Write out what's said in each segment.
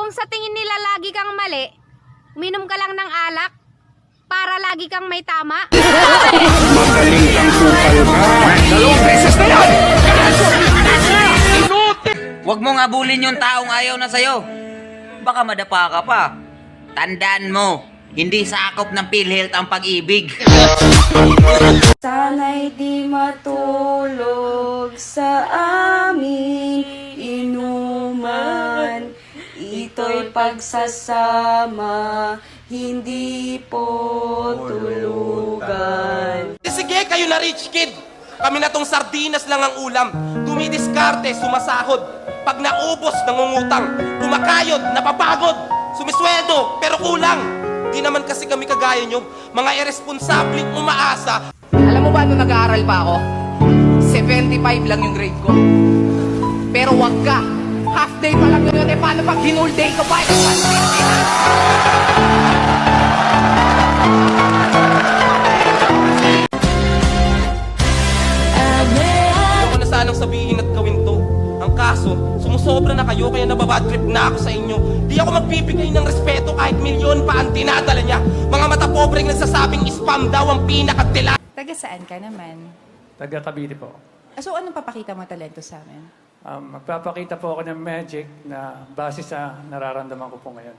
Kung sa tingin nila lagi kang mali, uminom ka lang ng alak para lagi kang may tama. Magaling kang kupal ka. 2 beses na yan! Huwag mong abulin yung taong ayaw na sa'yo. Baka madapa ka pa. Tandaan mo, hindi sakop ng PhilHealth ang pag-ibig. Sana'y di matulog sa aming inuman. Ito'y pagsasama, hindi po tulugan. Sige, kayo na rich kid. Kami na tong sardinas lang ang ulam. Dumidiskarte, sumasahod. Pag naubos, nangungutang. Kumakayod, napapagod. Sumisweldo, pero kulang. Di naman kasi kami kagaya nyo, mga irresponsableng umaasa. Alam mo ba nung nag-aaral pa ako? 75 lang yung grade ko. Pero wag ka. Half day pa lang yun. Eh, paano pag whole day ko pa? Ayoko na sanang sabihin at gawin to. Ang kaso, sumusobra na kayo kaya nababad trip na ako sa inyo. Di ako magbibigay ng respeto kahit milyon pa ang dinadala niya. Mga mata pobreng nagsasabing spam daw ang pinakatila. Taga saan ka naman? Taga Cavite po. So, anong papakita mo talento sa amin? Magpapakita po ako ng magic na base sa nararamdaman ko po ngayon.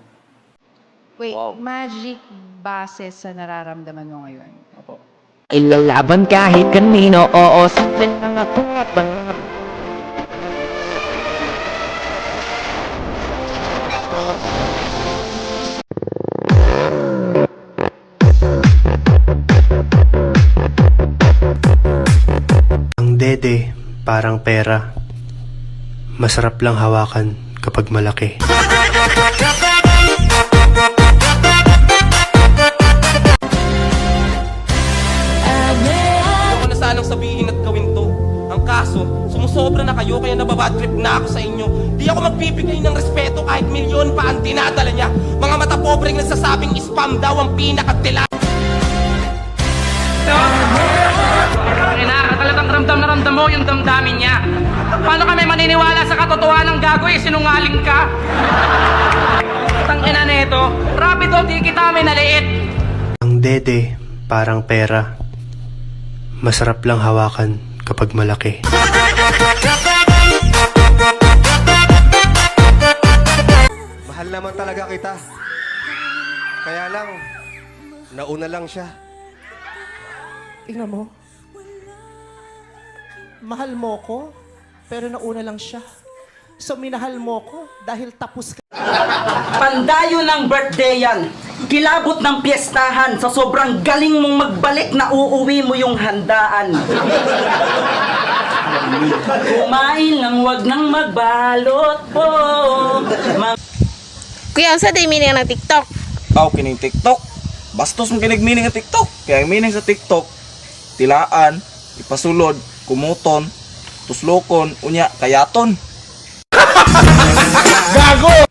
Wait, magic base sa nararamdaman mo ngayon? Opo. Ilalaban kahit kanino, oo, sa lang ako at Ang dede, parang pera. Masarap lang hawakan kapag malaki. Ayoko na sanang sabihin at gawin to. Ang kaso, sumusobra na kayo kaya nababad trip na ako sa inyo. Di ako magbibigay ng respeto kahit milyon pa ang dinadala niya. Mga mata pobreng nagsasabing spam daw ang pinakatila. Talagang ramdam na ramdam mo yung damdamin niya. Paano kami maniniwala sa katotohanan ng gagoy? Sinungaling ka? Tangina nito, rapido di kita may naliit. Ang dede, parang pera. Masarap lang hawakan kapag malaki. Mahal naman talaga kita. Kaya lang, nauna lang siya. Tingnan mo. Mahal mo ko, pero nauna lang siya. So minahal mo ko dahil tapos ka. Pandayo ng birthday yan. Kilabot ng piyestahan. Sa sobrang galing mong magbalik na uuwi mo yung handaan. Kumain lang, wag nang magbalot po. Kuya, ang sa day meaning ng TikTok? Aw, kining TikTok. Bastos mo kinig meaning ng TikTok. Kaya ang meaning sa TikTok, tilaan, ipasulod, kumuton, tuslokon, unya, kayaton. Gago!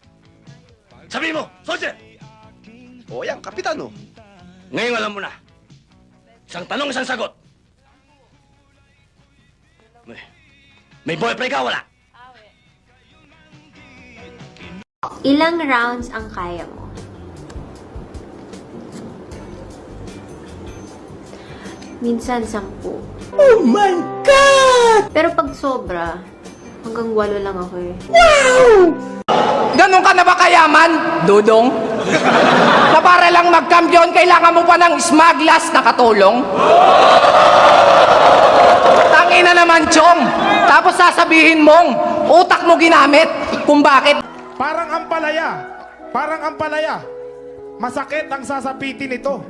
Sabi mo, Soldier! O yan, Kapitano. Ngayon alam mo na. Isang tanong, isang sagot. May boyfriend ka, wala? Ilang rounds ang kaya mo? Minsan 10. Oh my God! Pero pag sobra, hanggang 8 lang ako eh. Ganon ka na ba kayaman, Dudong? Na para lang mag-kampiyon, kailangan mo pa ng smaglas na katulong? Tangina naman, Chong. Tapos sasabihin mong, utak mo ginamit kung bakit. Parang ampalaya. Masakit ang sasapitin nito.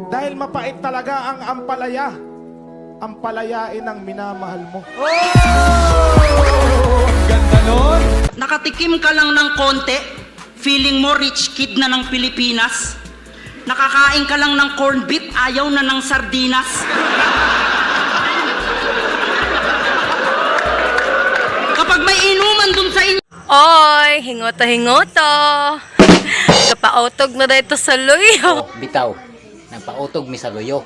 Dahil mapait talaga ang ampalaya. Ampalayain ang minamahal mo. Ganda nun. Nakatikim ka lang ng konti, feeling mo rich kid na ng Pilipinas. Nakakain ka lang ng corned beef, ayaw na ng sardinas. Kapag may inuman dun sa inyo. Oy, hingoto. Kapautog na dito sa luyo. Bitaw, nagpautog mi sa luyo.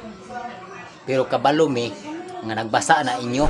Pero kabalo mi, nga nagbasa na inyo.